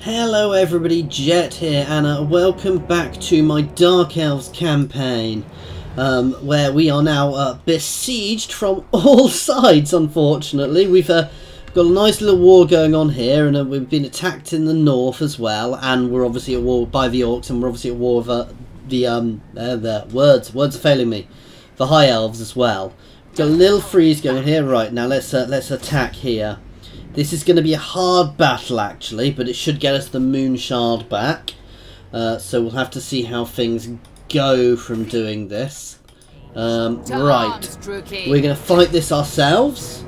Hello everybody, Jet here, and welcome back to my Dark Elves campaign, where we are now besieged from all sides. Unfortunately, we've got a nice little war going on here, and we've been attacked in the north as well, and we're obviously at war by the Orcs, and we're obviously at war with the words are failing me, the High Elves as well. Got a little freeze going here. Right, now let's attack here. This is going to be a hard battle actually, but it should get us the Moon Shard back. So we'll have to see how things go from doing this. Right, we're going to fight this ourselves.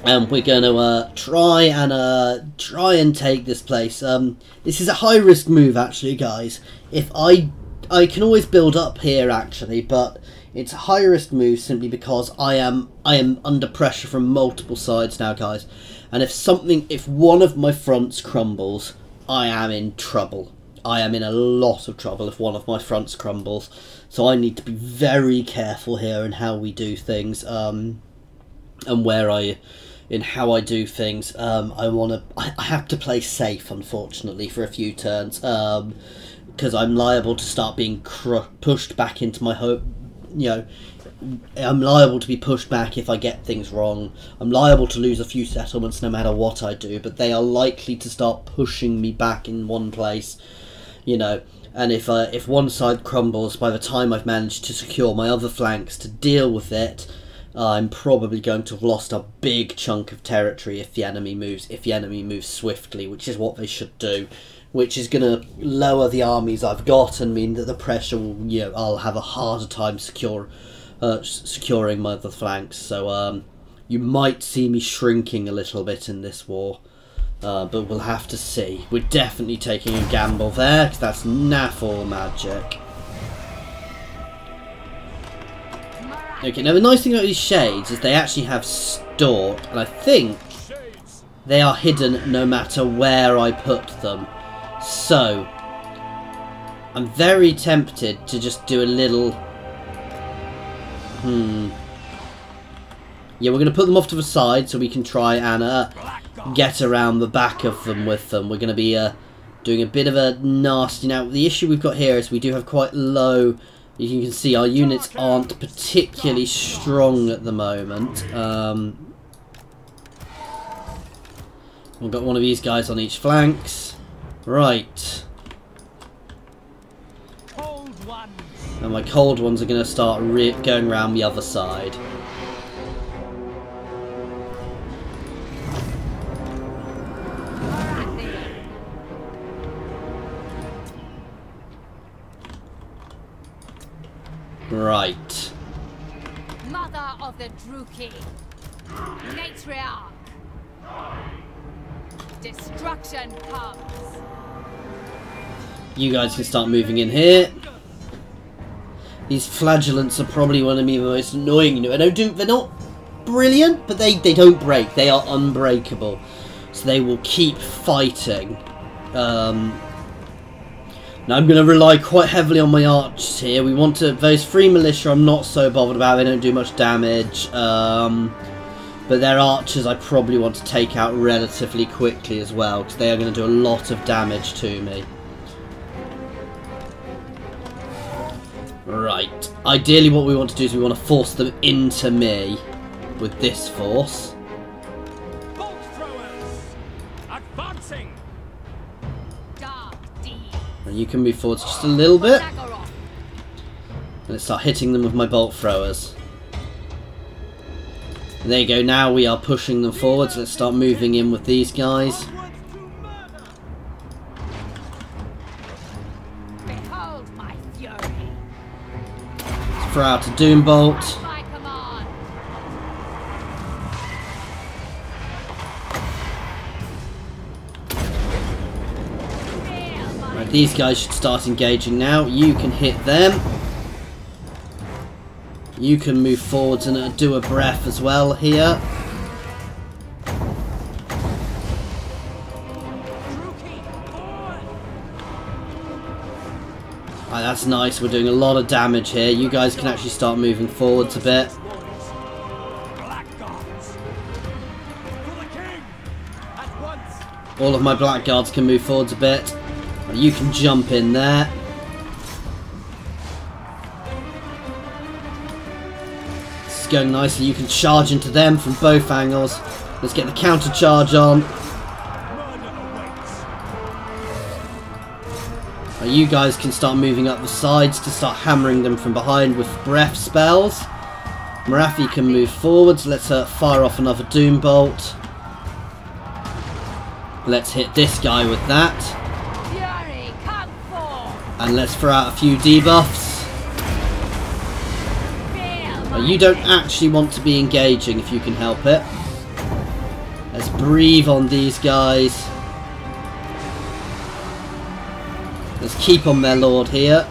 And we're going to try and take this place. This is a high risk move actually, guys. If I can always build up here actually, but it's a high risk move simply because I am under pressure from multiple sides now, guys. And if one of my fronts crumbles, I am in trouble. I am in a lot of trouble if one of my fronts crumbles. So I need to be very careful here in how we do things, and in how I do things. I have to play safe, unfortunately, for a few turns, because I'm liable to start being pushed back into my home. You know, I'm liable to be pushed back if I get things wrong. I'm liable to lose a few settlements no matter what I do, but they are likely to start pushing me back in one place, you know. And if one side crumbles, by the time I've managed to secure my other flanks to deal with it, I'm probably going to have lost a big chunk of territory if the enemy moves swiftly, which is what they should do. Which is going to lower the armies I've got and mean that the pressure will, you know, I'll have a harder time securing my other flanks. So you might see me shrinking a little bit in this war, but we'll have to see. We're definitely taking a gamble there, because that's naff all magic. Okay, now the nice thing about these shades is they actually have stalk, and I think they are hidden no matter where I put them. So, I'm very tempted to just do a little... Yeah, we're going to put them off to the side so we can try and get around the back of them with them. We're going to be doing a bit of a nasty... Now, the issue we've got here is we do have quite low... You can see our units aren't particularly strong at the moment. We've got one of these guys on each flanks. Right. And my cold ones are going to start going around the other side. Right. Mother of the Druki, matriarch. Destruction comes. You guys can start moving in here. These flagellants are probably one of the most annoying. You know, they're not brilliant, but they don't break. They are unbreakable, so they will keep fighting. Now I'm going to rely quite heavily on my archers here. We want to... Those 3 militia I'm not so bothered about. They don't do much damage. But their archers I probably want to take out relatively quickly as well, because they are going to do a lot of damage to me. Right. Ideally what we want to do is we want to force them into me with this force. Bolt throwers advancing. And you can move forwards just a little bit. And let's start hitting them with my bolt throwers. And there you go, now we are pushing them forwards. Let's start moving in with these guys. Behold my fury. Let's throw out a Doom Bolt. My command. Right, these guys should start engaging now. You can hit them. You can move forwards and do a breath as well here. Right, that's nice. We're doing a lot of damage here. You guys can actually start moving forwards a bit. Black gods. For the king. At once. All of my blackguards can move forwards a bit. You can jump in there. This is going nicely. You can charge into them from both angles. Let's get the counter charge on. You guys can start moving up the sides to start hammering them from behind with breath spells. Marathi can move forwards. Let's fire off another Doom Bolt. Let's hit this guy with that. Fury, come forth. And let's throw out a few debuffs. You don't actually want to be engaging if you can help it. Let's breathe on these guys. Let's keep on their lord here.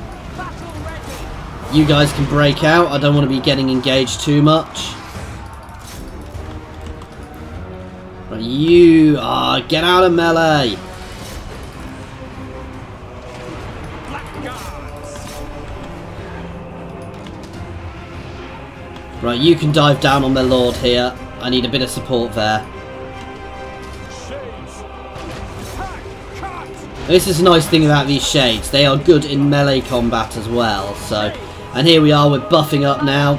You guys can break out. I don't want to be getting engaged too much. Right, you get out of melee. Right, you can dive down on their lord here. I need a bit of support there. This is a nice thing about these shades. They are good in melee combat as well. So, and here we are. We're buffing up now.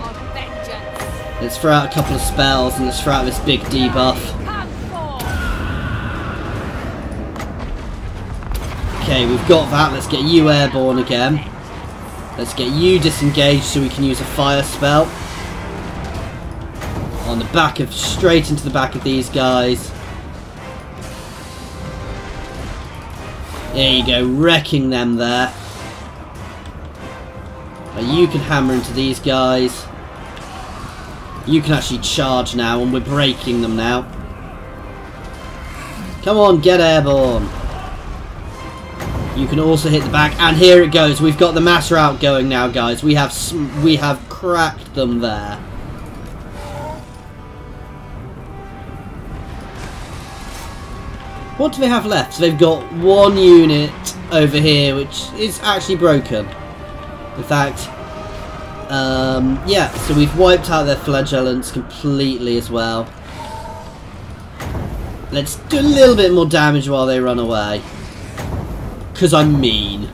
Let's throw out a couple of spells and let's throw out this big debuff. Okay, we've got that. Let's get you airborne again. Let's get you disengaged so we can use a fire spell. On the back of, straight into the back of these guys. There you go, wrecking them there. You can hammer into these guys. You can actually charge now, and we're breaking them now. Come on, get airborne. You can also hit the back, and here it goes. We've got the mass rout going now, guys. We have cracked them there. What do they have left? So they've got one unit over here, which is actually broken. In fact, yeah, so we've wiped out their flagellants completely as well. Let's do a little bit more damage while they run away. Because I'm mean.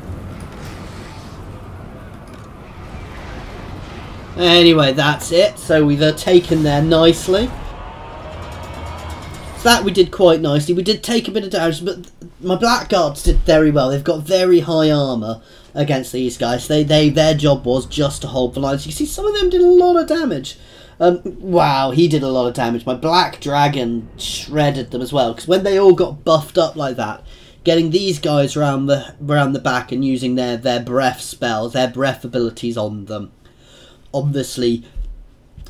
Anyway, that's it. So we've taken there nicely. That we did quite nicely. We did take a bit of damage, but my blackguards did very well. They've got very high armor against these guys. Their job was just to hold the lines. You can see some of them did a lot of damage. Wow, he did a lot of damage. My black dragon shredded them as well, because when they all got buffed up like that, getting these guys around the back and using their breath spells, their breath abilities on them, obviously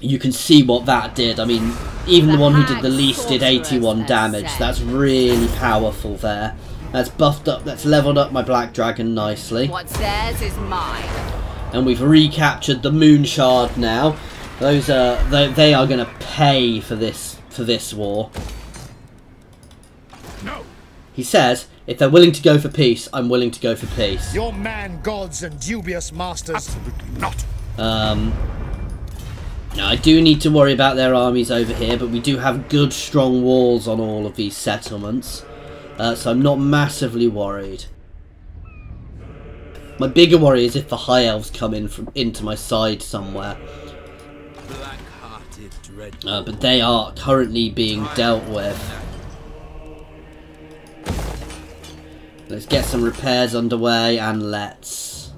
you can see what that did. I mean, even the one who did the least did 81 damage. That's really powerful there. That's buffed up, that's leveled up my black dragon nicely. What's theirs is mine. And we've recaptured the moon shard now. Those are they are going to pay for this war. No. He says, if they're willing to go for peace, I'm willing to go for peace. Your man gods and dubious masters. Absolutely not. Now, I do need to worry about their armies over here, but we do have good, strong walls on all of these settlements. So I'm not massively worried. My bigger worry is if the High Elves come into my side somewhere. But they are currently being dealt with. Let's get some repairs underway, and let's...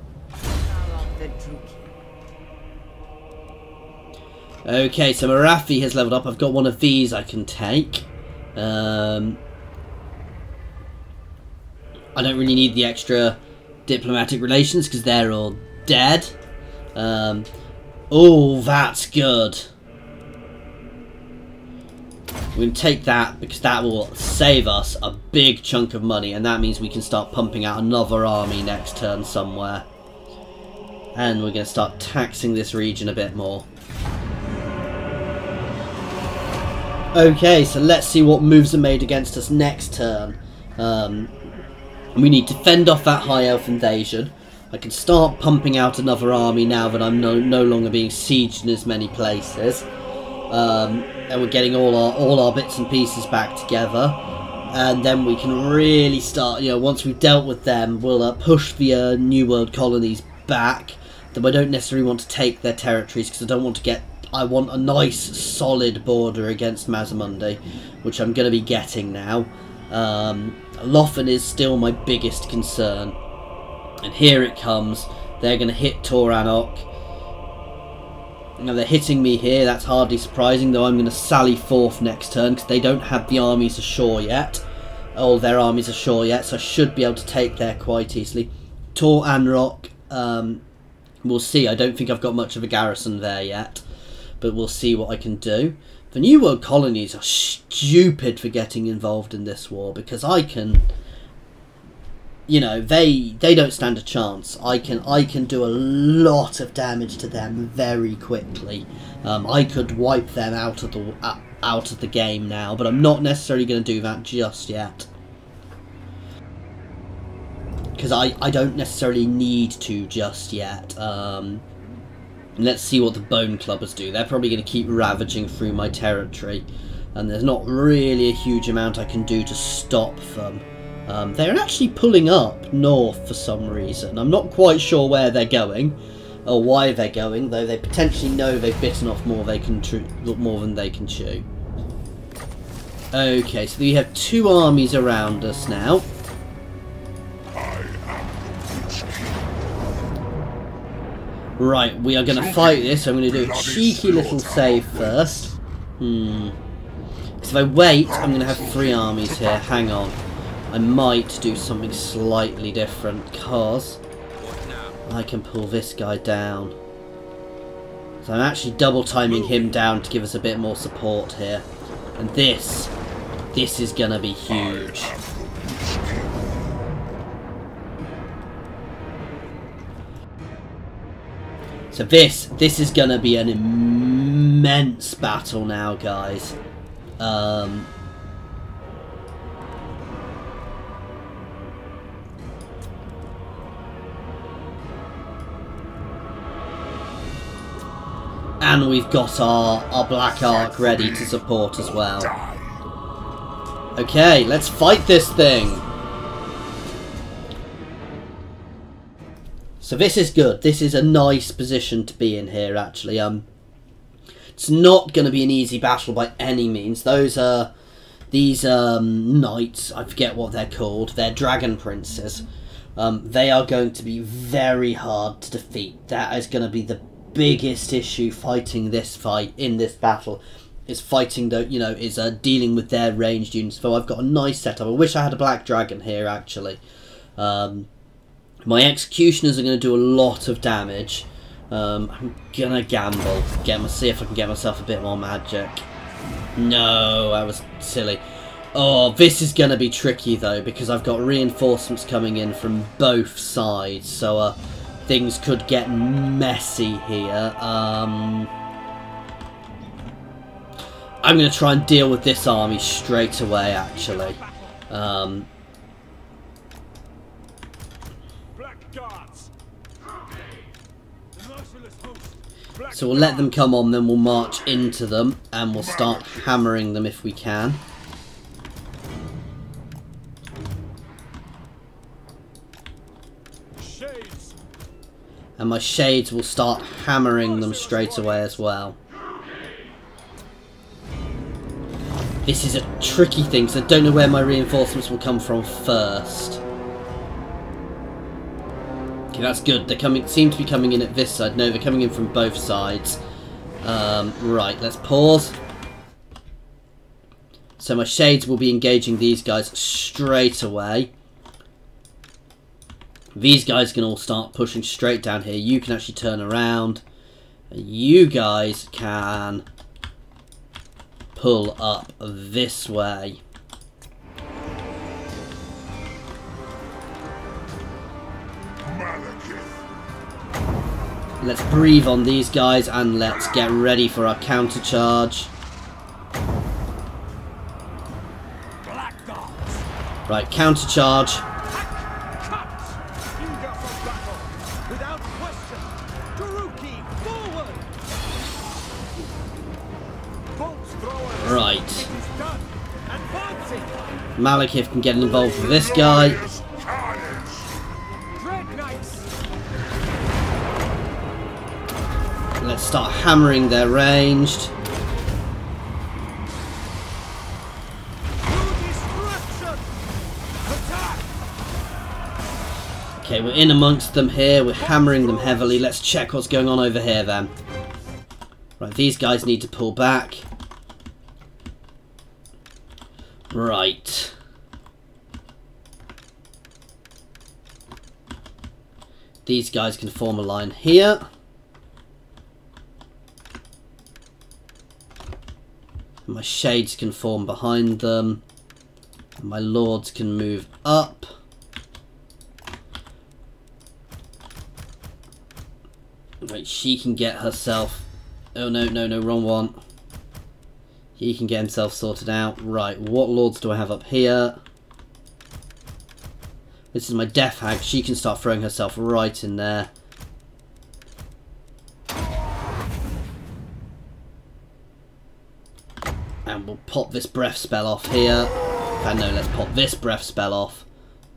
Okay, so Marathi has leveled up. I've got one of these I can take. I don't really need the extra diplomatic relations because they're all dead. Oh, that's good. We can take that because that will save us a big chunk of money, and that means we can start pumping out another army next turn somewhere. And we're going to start taxing this region a bit more. Okay, so let's see what moves are made against us next turn. We need to fend off that High Elf invasion. I can start pumping out another army now that I'm no longer being sieged in as many places. And we're getting all our bits and pieces back together. and then we can really start, you know, once we've dealt with them, we'll push the New World colonies back. Though I don't necessarily want to take their territories, because I don't want to get... I want a nice, solid border against Mazdamundi, which I'm going to be getting now. Lothan is still my biggest concern. And here it comes. They're going to hit Toranok. Now they're hitting me here, that's hardly surprising, though I'm going to sally forth next turn because they don't have the armies ashore yet. All their armies ashore yet, so I should be able to take there quite easily. Tor Anrock, we'll see. I don't think I've got much of a garrison there yet, but we'll see what I can do. The New World colonies are stupid for getting involved in this war because I can... You know, they don't stand a chance. I can do a lot of damage to them very quickly. I could wipe them out of the game now, but I'm not necessarily going to do that just yet. Because I don't necessarily need to just yet. Let's see what the Bone Clubbers do. They're probably going to keep ravaging through my territory, and there's not really a huge amount I can do to stop them. They're actually pulling up north for some reason. I'm not quite sure where they're going or why they're going, though they potentially know they've bitten off more than they can chew. Okay, so we have two armies around us now. Right, we are going to fight this. I'm going to do a cheeky little save first. Because if I wait, I'm going to have three armies here. Hang on. I might do something slightly different because I can pull this guy down. So I'm actually double timing him down to give us a bit more support here. And this is going to be huge. So this is going to be an immense battle now, guys. And we've got our Black Ark ready to support as well. Okay, let's fight this thing. So this is good. This is a nice position to be in here, actually. It's not going to be an easy battle by any means. These knights, I forget what they're called. They're dragon princes. They are going to be very hard to defeat. That is going to be the biggest issue fighting this fight in this battle. Is fighting dealing with their ranged units. So I've got a nice setup. I wish I had a black dragon here, actually. My executioners are going to do a lot of damage. I'm gonna gamble. See if I can get myself a bit more magic. No, that was silly. Oh, this is going to be tricky though, because I've got reinforcements coming in from both sides. So things could get messy here. I'm going to try and deal with this army straight away, actually. So we'll let them come on, then we'll march into them, and we'll start hammering them if we can. And my shades will start hammering them straight away as well. This is a tricky thing, because I don't know where my reinforcements will come from first. Okay, that's good. They seem to be coming in at this side. No, they're coming in from both sides. Right, let's pause. So my shades will be engaging these guys straight away. These guys can all start pushing straight down here. You can actually turn around. You guys can pull up this way. Let's breathe on these guys and let's get ready for our counter charge. Right, counter charge. Right. Malekith can get involved with this guy. Let's start hammering their ranged. Okay, we're in amongst them here. We're hammering them heavily. Let's check what's going on over here then. Right, these guys need to pull back. Right. These guys can form a line here. And my shades can form behind them. And my lords can move up. Right, she can get herself... Oh no, no, no, wrong one. He can get himself sorted out. Right, what lords do I have up here? This is my Death Hag. She can start throwing herself right in there. And we'll pop this breath spell off here. And no, let's pop this breath spell off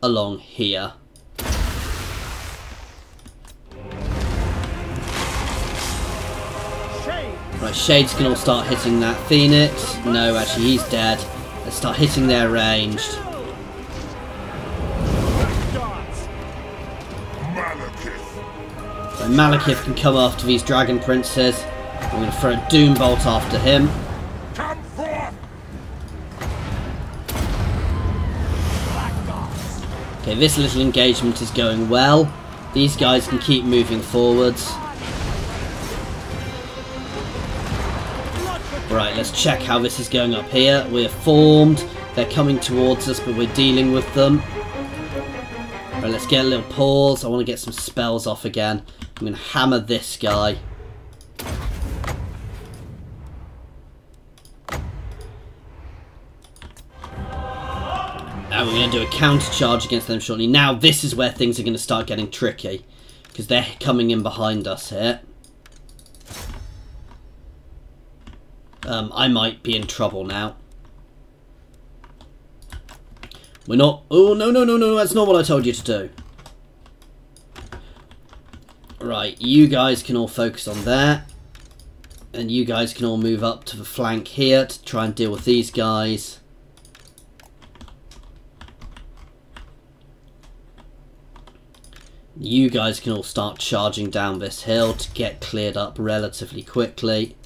along here. Right, Shades can all start hitting that Phoenix. No, actually he's dead. Let's start hitting their ranged. So Malekith can come after these Dragon Princes. I'm going to throw a Doom Bolt after him. Okay, this little engagement is going well. These guys can keep moving forwards. Right, let's check how this is going up here. We're formed. They're coming towards us, but we're dealing with them. Right, let's get a little pause. I want to get some spells off again. I'm going to hammer this guy. And we're going to do a counter charge against them shortly. Now, this is where things are going to start getting tricky. Because they're coming in behind us here. I might be in trouble now. We're not... Oh, no, no, no, no, that's not what I told you to do. Right, you guys can all focus on there. And you guys can all move up to the flank here to try and deal with these guys. You guys can all start charging down this hill to get cleared up relatively quickly.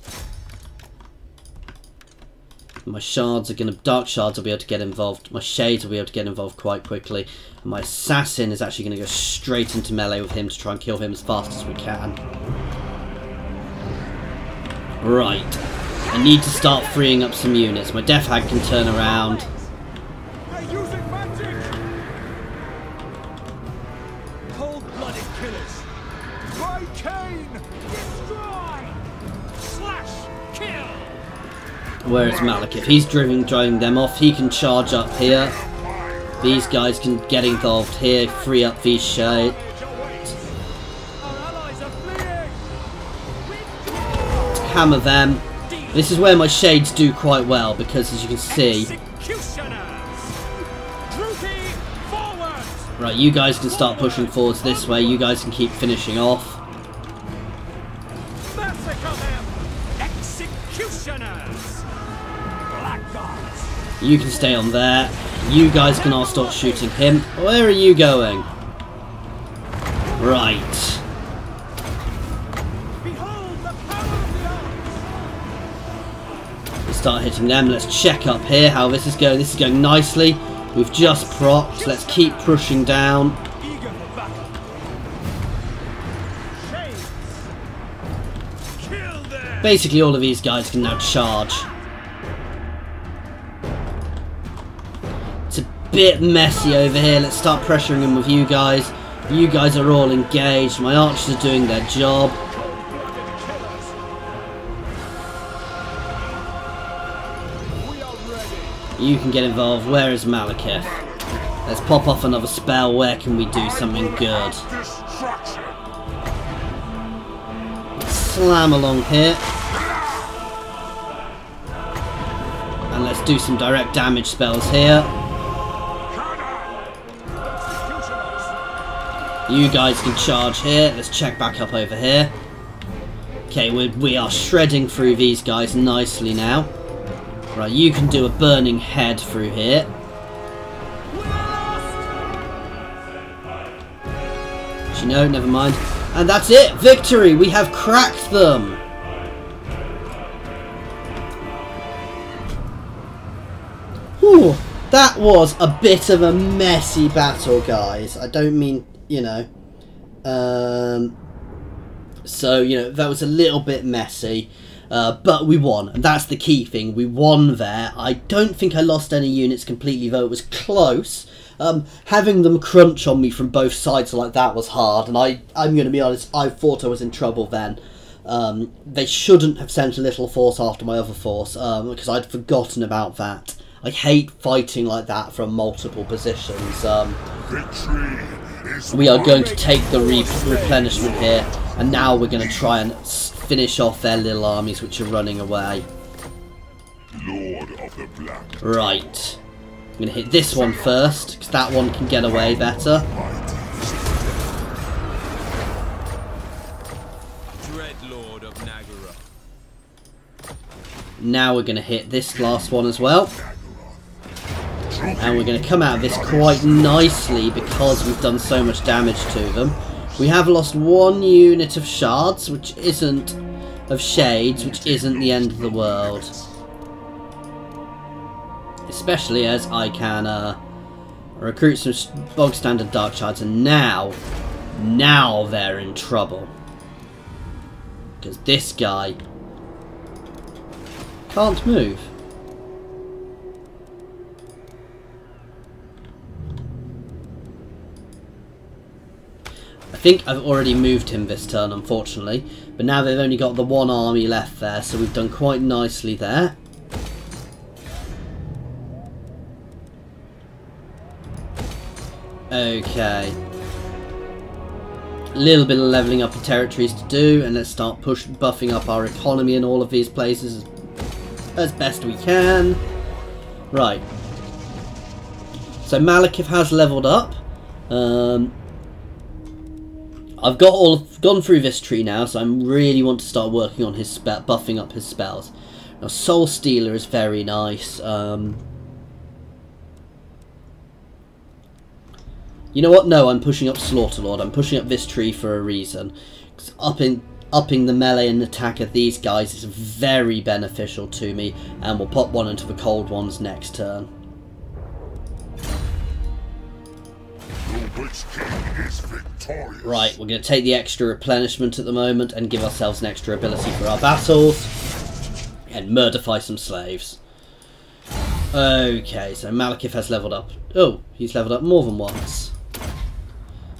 My shards are going to... Dark shards will be able to get involved. My shades will be able to get involved quite quickly. And my assassin is actually going to go straight into melee with him to try and kill him as fast as we can. Right. I need to start freeing up some units. My Death Hag can turn around. They're using magic! Cold-blooded killers! By Cain! Destroy! Slash! Kill! Where is Malekith? He's driving them off. He can charge up here. These guys can get involved here, free up these shades. Hammer them. This is where my shades do quite well because, as you can see... Right, you guys can start pushing forwards this way. You guys can keep finishing off. You can stay on there. You guys can all start shooting him. Where are you going? Right. Let's start hitting them. Let's check up here how this is going. This is going nicely. We've just procced. Let's keep pushing down. Basically all of these guys can now charge. Bit messy over here. Let's start pressuring them with you guys. You guys are all engaged. My archers are doing their job. You can get involved. Where is Malekith? Let's pop off another spell. Where can we do something good? Slam along here. And let's do some direct damage spells here. You guys can charge here. Let's check back up over here. Okay, we are shredding through these guys nicely now. Right, you can do a burning head through here. Actually, no, never mind. And that's it! Victory! We have cracked them! Whew, that was a bit of a messy battle, guys. I don't mean, you know... So, you know, that was a little bit messy. But we won, and that's the key thing. We won there. I don't think I lost any units completely, though it was close. Having them crunch on me from both sides like that was hard, and I'm going to be honest, I thought I was in trouble then. They shouldn't have sent a little force after my other force, because I'd forgotten about that. I hate fighting like that from multiple positions. We are going to take the replenishment here, and now we're going to try and finish off their little armies which are running away. Lord of the Black. Right. I'm going to hit this one first, because that one can get away better. Dreadlord of Nagara. Now we're going to hit this last one as well. And we're going to come out of this quite nicely because we've done so much damage to them. We have lost one unit of shards, which isn't... of shades, which isn't the end of the world. Especially as I can recruit some bog standard dark shards, and now they're in trouble. Because this guy can't move. I think I've already moved him this turn, unfortunately. But now they've only got the one army left there, so we've done quite nicely there. Okay. A little bit of levelling up of territories to do, and let's start buffing up our economy in all of these places as best we can. Right. So Malekith has levelled up. I've gone through this tree now, so I really want to start working on his buffing up his spells. Now, Soul Stealer is very nice. You know what? No, I'm pushing up Slaughterlord. I'm pushing up this tree for a reason. 'Cause upping the melee and attack of these guys is very beneficial to me, and we'll pop one into the cold ones next turn. Right, we're going to take the extra replenishment at the moment and give ourselves an extra ability for our battles. And murderify some slaves. Okay, so Malekith has levelled up. Oh, he's levelled up more than once.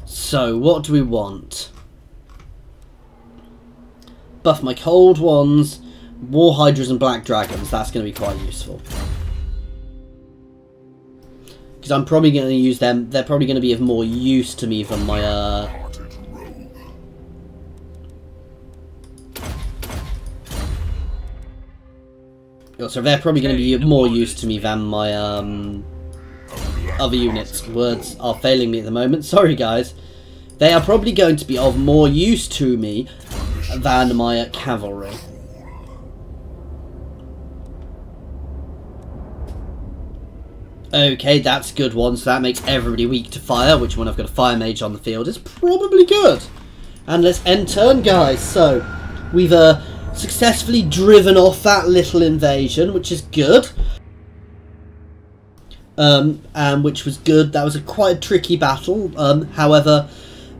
So, what do we want? Buff my cold ones, War Hydras and Black Dragons. That's going to be quite useful. Because I'm probably going to use them. They're probably going to be of more use to me than my... So they're probably going to be of more use to me than my other units. Words are failing me at the moment. Sorry, guys. They are probably going to be of more use to me than my cavalry. Okay, that's a good one. So that makes everybody weak to fire, which when I've got a fire mage on the field is probably good. And let's end turn, guys. So we've successfully driven off that little invasion, which is good. And which was good. That was quite a tricky battle. However,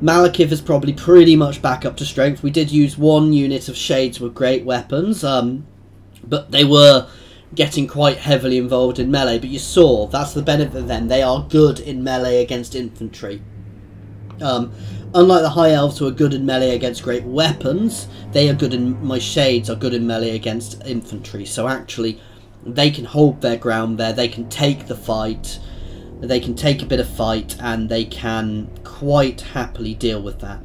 Malekith is probably pretty much back up to strength. We did use one unit of shades with great weapons, but they were getting quite heavily involved in melee. But you saw, that's the benefit of them. They are good in melee against infantry. Unlike the High Elves, who are good in melee against great weapons, they are good in... my shades are good in melee against infantry. So actually, they can hold their ground there. They can take the fight. They can take a bit of fight, and they can quite happily deal with that.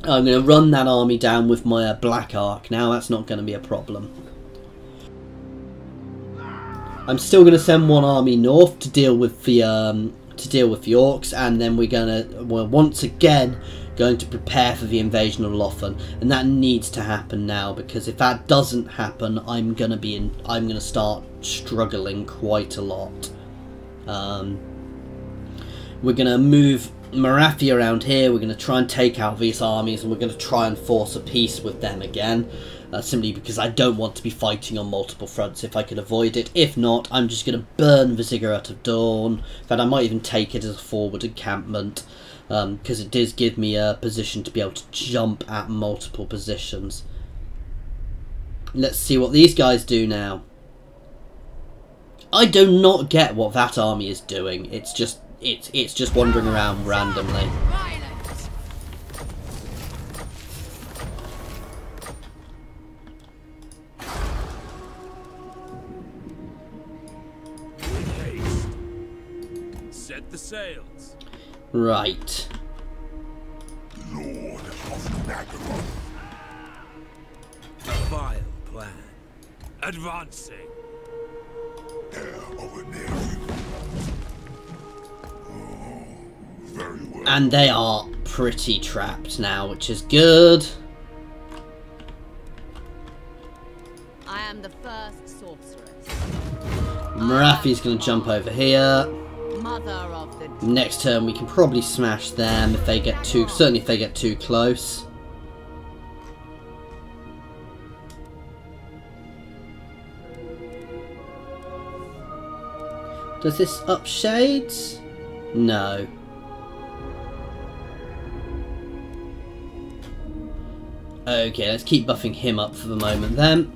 I'm going to run that army down with my Black Arc. Now that's not going to be a problem. I'm still going to send one army north to deal with the to deal with the orcs, and then we're once again going to prepare for the invasion of Lothan, and that needs to happen now, because if that doesn't happen, I'm gonna start struggling quite a lot. We're gonna move Marathi around here. We're gonna try and take out these armies, and we're gonna try and force a peace with them again. Simply because I don't want to be fighting on multiple fronts if I can avoid it. If not, I'm just going to burn the Ziggurat of Dawn. In fact, I might even take it as a forward encampment, because it does give me a position to be able to jump at multiple positions. Let's see what these guys do now. I do not get what that army is doing. It's just wandering around randomly. Set the sails. Right. Lord of Nagaroth. A vile plan. Advancing. Heir of a nephew. Oh, very well. And they are pretty trapped now, which is good. I am the first sorceress. Marathi's going to jump over here. Mother of the Next turn we can probably smash them if they get certainly if they get too close. Does this up shades? No. Okay, let's keep buffing him up for the moment then.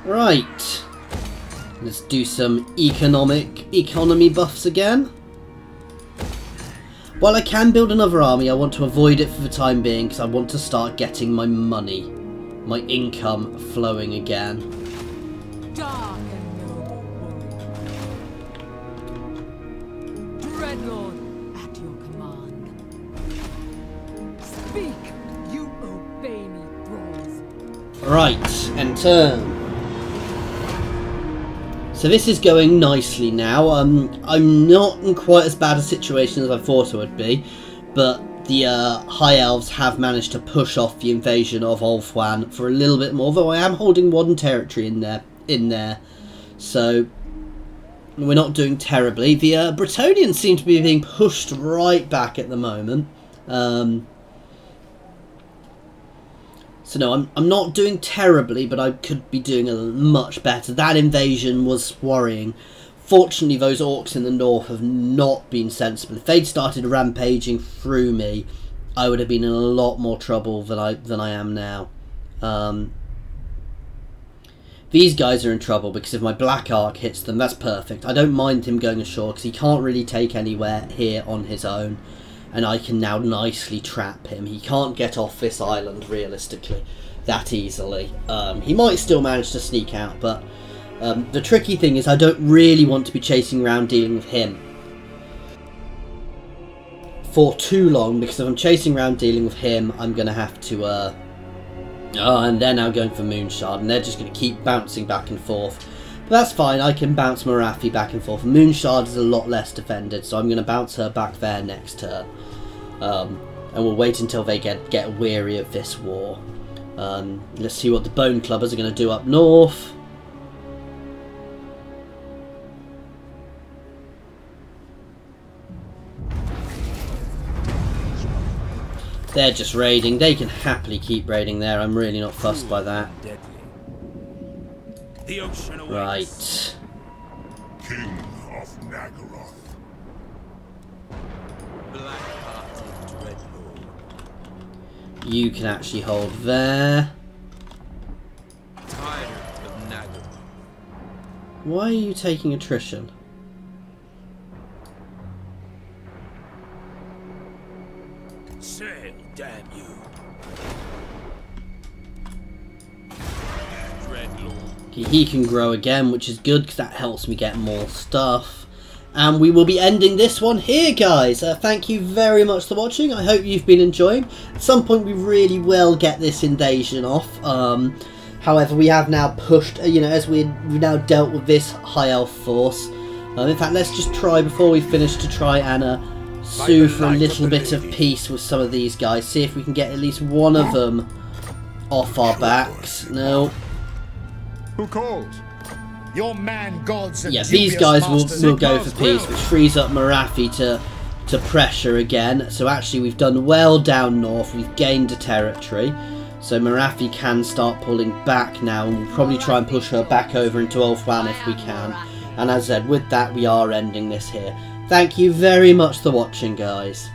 Right. Let's do some economy buffs again. While I can build another army, I want to avoid it for the time being because I want to start getting my money, my income flowing again. dark and noble woman. Dreadlord, at your command. Speak, you obey me, thralls. Right, and turn. So this is going nicely now. I'm not in quite as bad a situation as I thought I would be, but the High Elves have managed to push off the invasion of Ulthuan for a little bit more, though I am holding one territory in there. So we're not doing terribly. The Bretonnians seem to be being pushed right back at the moment. So no, I'm not doing terribly, but I could be doing a much better. That invasion was worrying. Fortunately, those orcs in the north have not been sensible. If they'd started rampaging through me, I would have been in a lot more trouble than I am now. These guys are in trouble because if my Black Ark hits them, that's perfect. I don't mind him going ashore because he can't really take anywhere here on his own. And I can now nicely trap him. He can't get off this island, realistically, that easily. He might still manage to sneak out, but the tricky thing is I don't really want to be chasing around dealing with him for too long, because if I'm chasing around dealing with him, I'm going to have to... and they're now going for Moonshard, and they're just going to keep bouncing back and forth. But that's fine, I can bounce Marathi back and forth. Moonshard is a lot less defended, so I'm going to bounce her back there next turn. And we'll wait until they get weary of this war. Let's see what the Bone Clubbers are going to do up north. They're just raiding. They can happily keep raiding there. I'm really not fussed by that. The ocean awaits. Right. King of Nagaroth. Black-hearted Dreadlord. You can actually hold there. Tyrant of Nagaroth. Why are you taking attrition? Sail, damn you. Dreadlord. He can grow again, which is good because that helps me get more stuff. And we will be ending this one here, guys. Thank you very much for watching. I hope you've been enjoying. At some point we really will get this invasion off. However, we have now pushed, as we've now dealt with this high elf force. In fact, let's just try, before we finish, to try and sue for a little bit of peace with some of these guys. See if we can get at least one of them off our backs. No. Who calls? Your man gods and Yeah, these guys will go for peace, which frees up Marathi to pressure again. So actually we've done well down north, we've gained a territory. So Marathi can start pulling back now, and we'll probably try and push her back over into Ulfwan if we can. And as I said, with that we are ending this here. Thank you very much for watching, guys.